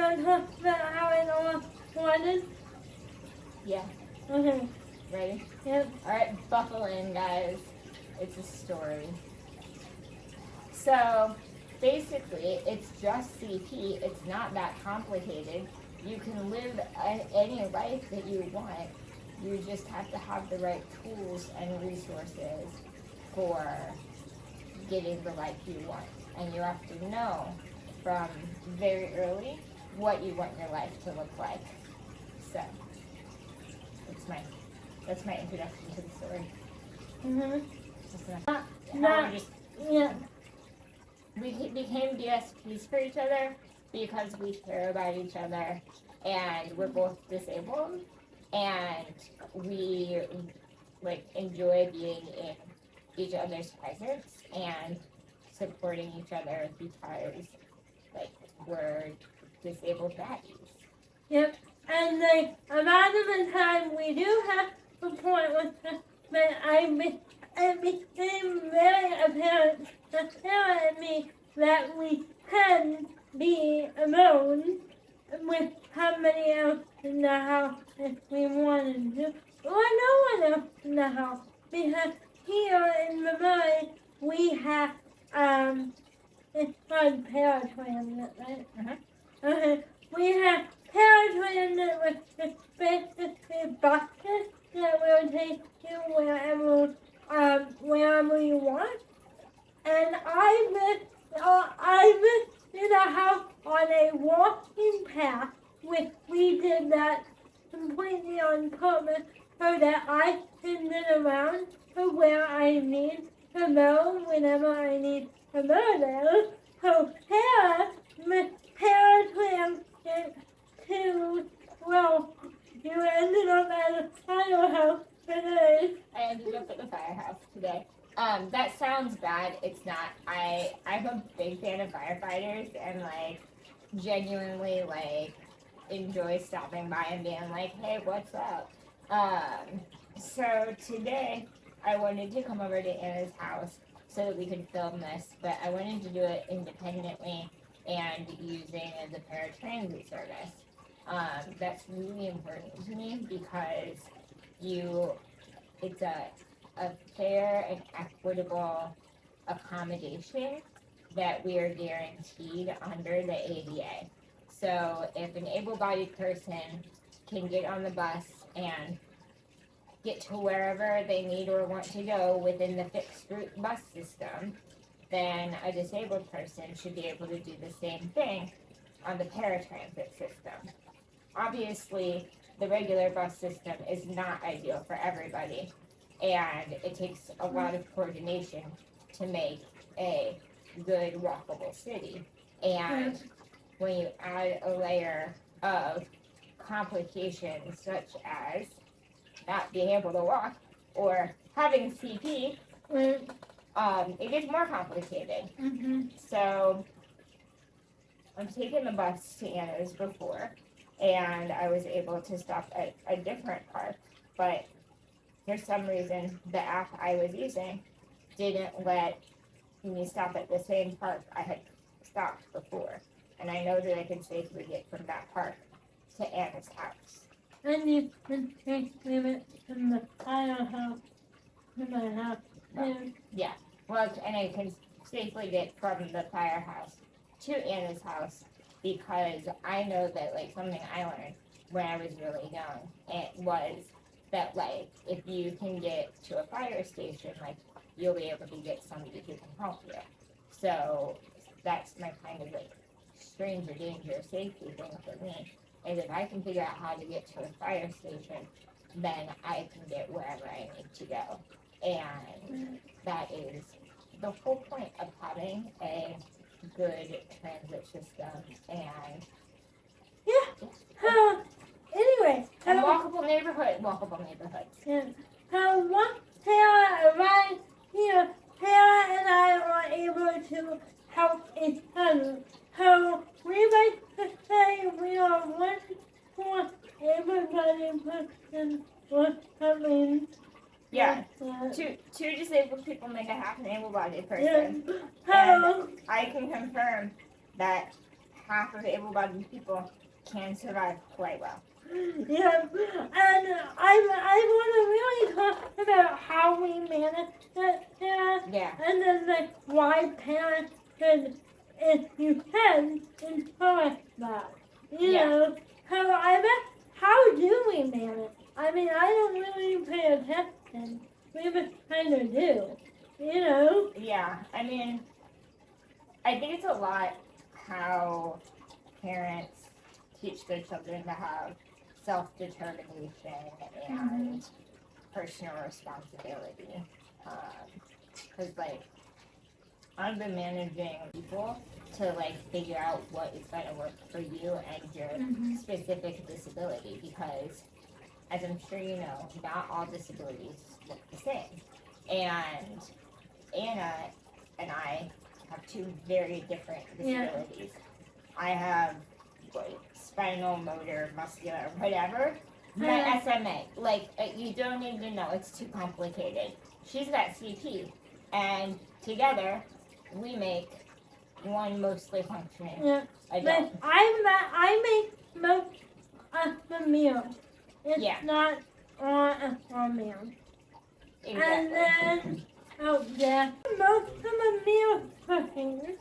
want to talk about how it all started? Yeah. Okay. Ready? Yep. Alright, buckle in, guys. It's a story. So, basically, it's just CP. It's not that complicated. You can live any life that you want. You just have to have the right tools and resources for getting the life you want. And you have to know from very early what you want your life to look like. So, that's my introduction to the story. Just enough. Yeah. We became DSPs for each other because we care about each other, and we're both disabled, and we enjoy being in each other's presence and supporting each other because we're disabled baddies. Yep. And a lot of the time we do have support with them, but it became very apparent to me that we can be alone with somebody else in the house if we wanted to, or no one else in the house. Because here in Missouri we have it's called paratransit, right? Uh-huh. We have paratransit with basically buses that will take you wherever you want. And I live in a house on a walking path, which we did that completely on purpose so that I can get around to where I need to go whenever I need to go there. So paratransit to, well, you ended up at a firehouse today. I ended up at the firehouse today. That sounds bad. It's not. I'm a big fan of firefighters and genuinely enjoy stopping by and being like, hey, what's up? So today I wanted to come over to Anna's house so that we could film this, but I wanted to do it independently and using the paratransit service. That's really important to me because it's a fair and equitable accommodation that we are guaranteed under the ADA. So if an able-bodied person can get on the bus and get to wherever they need or want to go within the fixed route bus system, then a disabled person should be able to do the same thing on the paratransit system. Obviously, the regular bus system is not ideal for everybody, and it takes a lot of coordination to make a good walkable city. And when you add a layer of complications such as not being able to walk or having CP, it gets more complicated. So I'm taking the bus to Anna's before, and I was able to stop at a different park, but for some reason the app I was using didn't let me stop at the same park I had stopped before, and I know that I could safely get from that park to Anna's house. And you can take it from the firehouse to my house. Yeah, well, and I can safely get from the firehouse to Anna's house because I know that something I learned when I was really young, it was that if you can get to a fire station, you'll be able to get somebody who can help you. So that's my kind of stranger danger safety thing for me, is if I can figure out how to get to a fire station, then I can get wherever I need to go. And that is the whole point of having a good transit system and anyway, and walkable neighborhoods. Yeah. So once Tara arrived here, Tara and I are able to help each other. So we like to say we are one for everybody person or something. Yeah, two disabled people make a half an able-bodied person. Yeah. And I can confirm that half of able-bodied people can survive quite well. Yeah, and I want to really talk about how we manage it, Yeah. and then like why parents should, if you can, encourage that. You Yeah. know, how do we manage? I mean, I don't really pay attention. We just kind of do. You know. Yeah. I mean, I think it's a lot how parents teach their children to have self-determination and personal responsibility. Because, like, I've been managing people to, like, figure out what is going to work for you and your specific disability. Because, as I'm sure you know, not all disabilities look the same. And Anna and I have two very different disabilities. I have spinal, motor, muscular, whatever. My SMA, like you don't need to know, it's too complicated. She's got CP, and together we make one mostly functioning adult. But I make most of the meals. It's not on meals. Exactly. And then most of the meal cooking.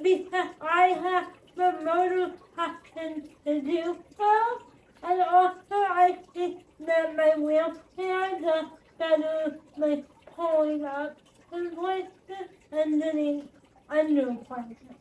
Because I have the motor option to do so, and also I think that my wheelchair does better like pulling up in places and sitting under places.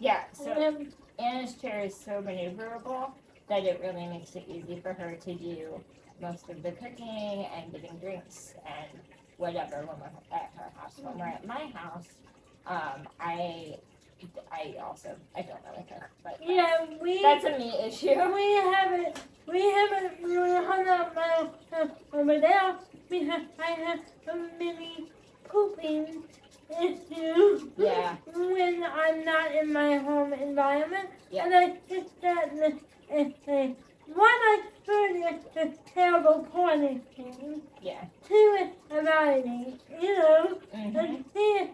Yeah, so Anna's chair is so maneuverable that it really makes it easy for her to do most of the cooking and getting drinks and whatever when we're at her house. When we're at my house, I don't really cook, but that's a me issue. We haven't really hung out my over there because I have a mini pooping issue. Yeah. When I'm not in my home environment, and I think that one, I heard it's a terrible porn thing. Yeah. Two, it's anxiety, you know. And three,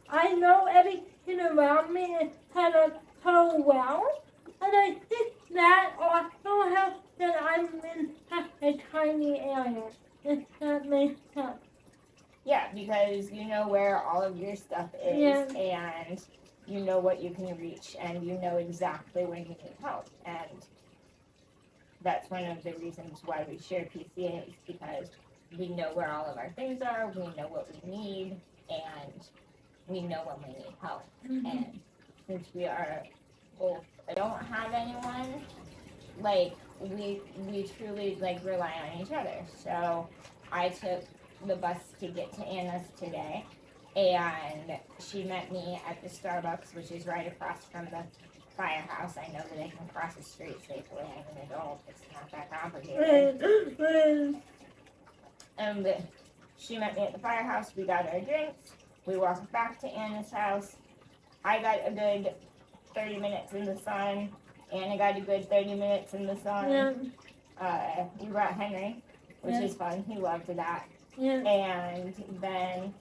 I know everything around me is set up so well. And I think that also helps that I'm in such a tiny area, if that makes sense. Yeah, because you know where all of your stuff is, and you know what you can reach, and you know exactly when you need help. And that's one of the reasons why we share PCAs, because we know where all of our things are, we know what we need, and we know when we need help. And since we are both don't have anyone, like we truly like rely on each other. So I took the bus to get to Anna's today, and she met me at the Starbucks, which is right across from the firehouse. I know that I can cross the street safely. I'm an adult. It's not that complicated. And she met me at the firehouse. We got our drinks. We walked back to Anna's house. I got a good 30 minutes in the sun. Anna got a good 30 minutes in the sun. We brought Henry, which is fun. He loved that. And then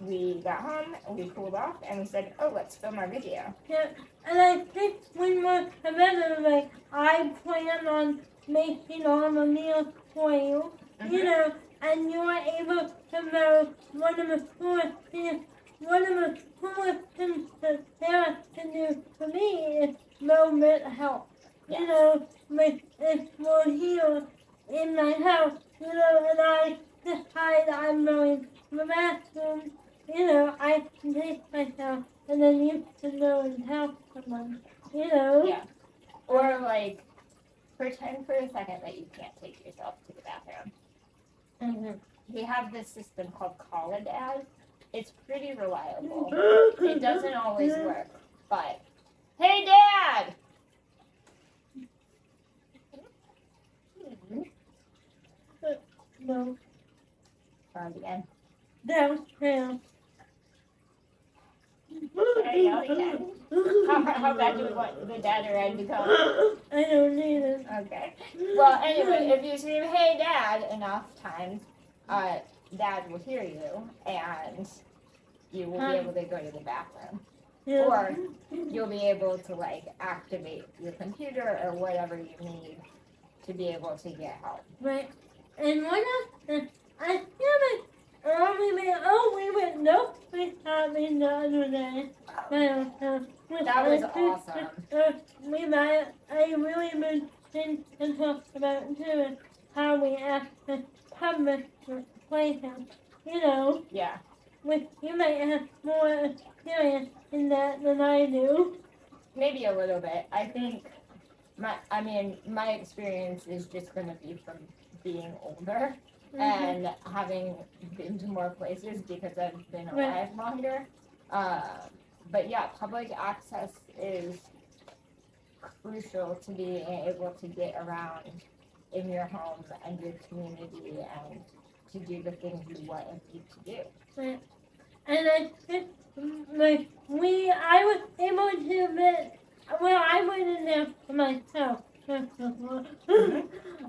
we got home, and we cooled off, and we said, oh, let's film our video. And I think when we're together, like, I plan on making all the meals for you, you know, and you're able to know one of the coolest things that Sarah can do for me is moment help. You know, like, if we're here in my house, you know, and I decide I'm going to the bathroom, you know, I can take myself, and then you can go and tell someone, you know? Yeah. Or, like, pretend for a second that you can't take yourself to the bathroom. We have this system called Call a Dad. It's pretty reliable. It doesn't always work, but, hey, Dad! No. Try it again. Downstairs. How bad do we want the dad or Ed to come? I don't need it. Okay. Well, anyway, if you scream, hey, Dad, enough times, Dad will hear you, and you will be able to go to the bathroom. Yeah. or you'll be able to like activate your computer or whatever you need to be able to get help. Right. And one of the, I feel like we went no we stopping the other day. That was awesome. I really been in talk about too how we act the public places. You know, Yeah. you might have more experience in that than I do. Maybe a little bit. I think my experience is just going to be from being older and having been to more places because I've been alive longer. But yeah, public access is crucial to being able to get around in your home and your community and to do the things you want and need to do. Right. And I think, I was able to admit, I went in there for myself. And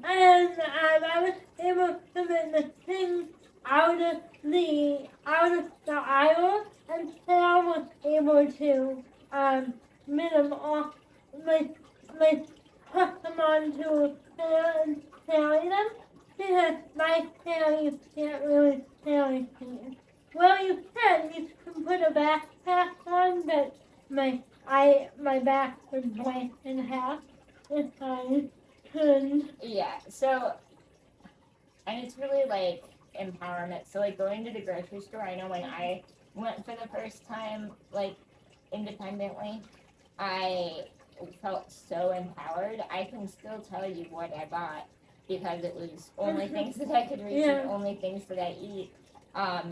I was able to admit the things out of the aisle, and Sarah was able to get them off, put them onto and carry them, because my Sarah can't really carry things. Well, you can put a backpack on, but my back would break in half if I couldn't. Yeah, so, and it's really like empowerment. So like going to the grocery store, I know when I went for the first time, like independently, I felt so empowered. I can still tell you what I bought because it was only things that I could reach and only things that I eat.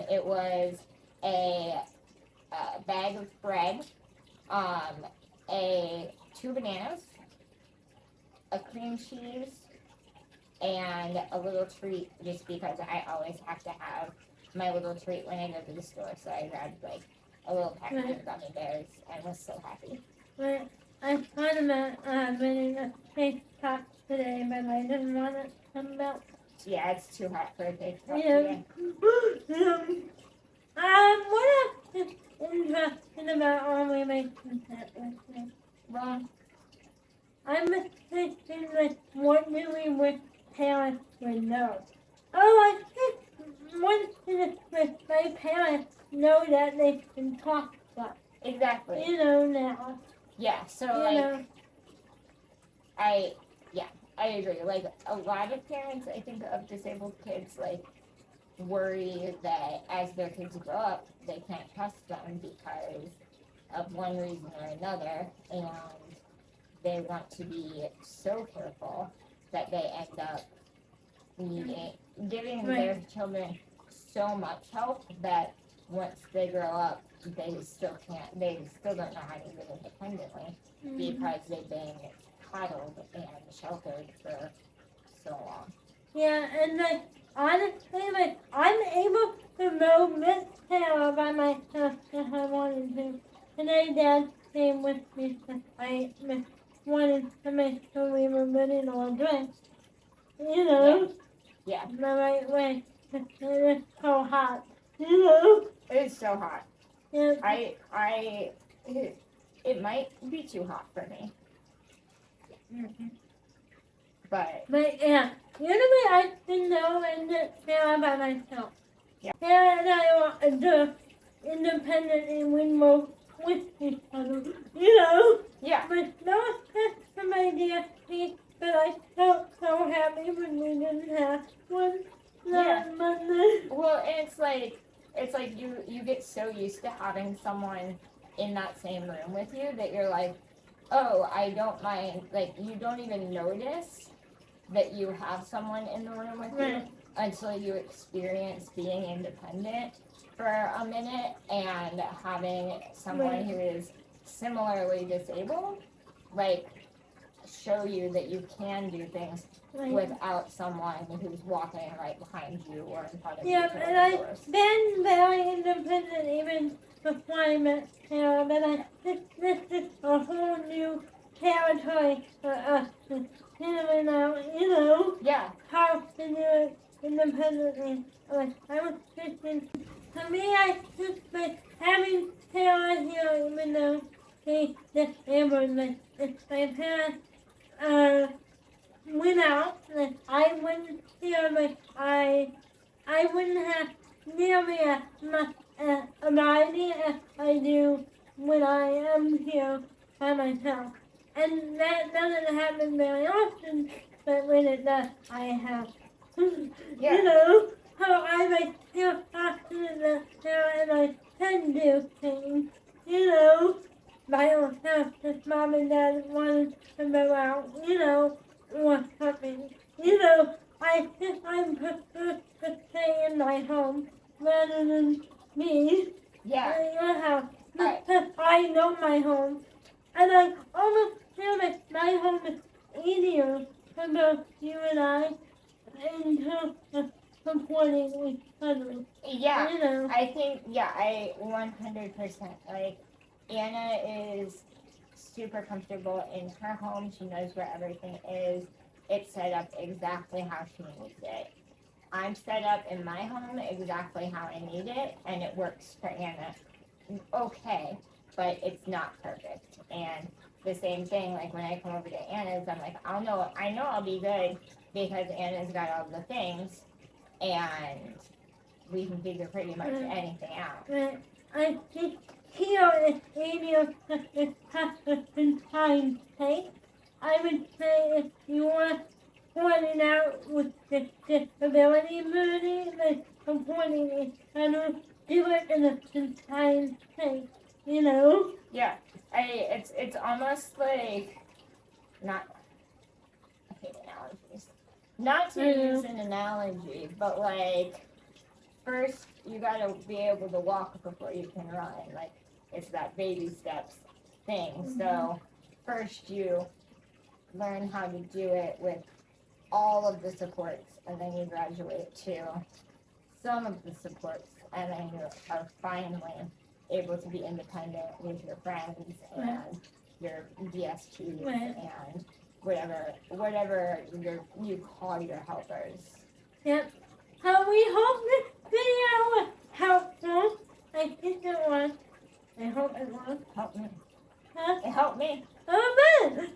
It was a bag of bread, 2 bananas, a cream cheese, and a little treat just because I always have to have my little treat when I go to the store. So I grabbed like a little packet of gummy bears and was so happy. Right. I thought about getting a cake pop today, but I didn't want it to come out. Yeah, it's too hot for a cake pop Yeah. today. What else is interesting about all we make content with me? Well, I'm thinking, like, what do we wish parents would know? Oh, I think one thing is that my parents know that they can talk stuff. exactly. You know now. Yeah, so You like, know. I agree. Like, a lot of parents, I think, of disabled kids, like, worry that as their kids grow up, they can't trust them because of one reason or another, and they want to be so careful that they end up giving their children so much help that once they grow up, they still don't know how to live independently because they've been coddled and sheltered for so long. Yeah, and like, honestly, like, I'm able to mow Miss Taylor by myself if I wanted to. Today, Dad came with me because I wanted to make sure we were getting all dressed. You know? Yeah. The right way. It's so hot. You know? It's so hot. Yeah. It might be too hot for me. But yeah, usually I can know and just Sarah by myself. Yeah. Sarah and I want to do independently when we're with each other, you know? yeah, But no offense to my DSP, but I felt so happy when we didn't have one last Monday. well, and it's like you get so used to having someone in that same room with you that you're like, oh, I don't mind. Like, you don't even notice that you have someone in the room with you until you experience being independent for a minute and having someone who is similarly disabled, like, show you that you can do things without someone who's walking right behind you or in front of you. Yeah, and I've been very independent even before I met Sarah, but this is a whole new territory for us to figuring out, you know, how to do it independently. Like, I was thinking, to me, I just like having Sarah here, even though when my parents went out, I wouldn't feel like I wouldn't have nearly as much variety as I do when I am here by myself. And that doesn't happen very often, but when it does, I have, Yeah. you know, how I like feel faster than and I can do things, you know, by myself if mom and dad wanted to go out, you know, or something. You know, I prefer to stay in my home rather than me Yeah. in your house. Right. Because I know my home. And I almost feel like my home is easier for both you and I in terms of supporting each other. Yeah. You know. I think, yeah, I 100%. Like, Anna is super comfortable in her home. She knows where everything is. It's set up exactly how she needs it. I'm set up in my home exactly how I need it, and it works for Anna okay, but it's not perfect. And the same thing, like when I come over to Anna's, I'm like, I know I'll be good because Anna's got all the things, and we can figure pretty much anything out. I think here is easier in time take. I would say if you want pointing out with the disability movie, like supporting it, I don't do it in a time take, you know? Yeah, it's almost like not. I hate analogies. Not to use an analogy, but like first you gotta be able to walk before you can run. Like it's that baby steps thing. Mm-hmm. So first you learn how to do it with all of the supports, and then you graduate to some of the supports, and then you are finally able to be independent with your friends and your DSPs and whatever you call your helpers. Yep. So we hope this video was helpful. I think it was. I hope it was. Help me. Huh? It helped me. Oh, man.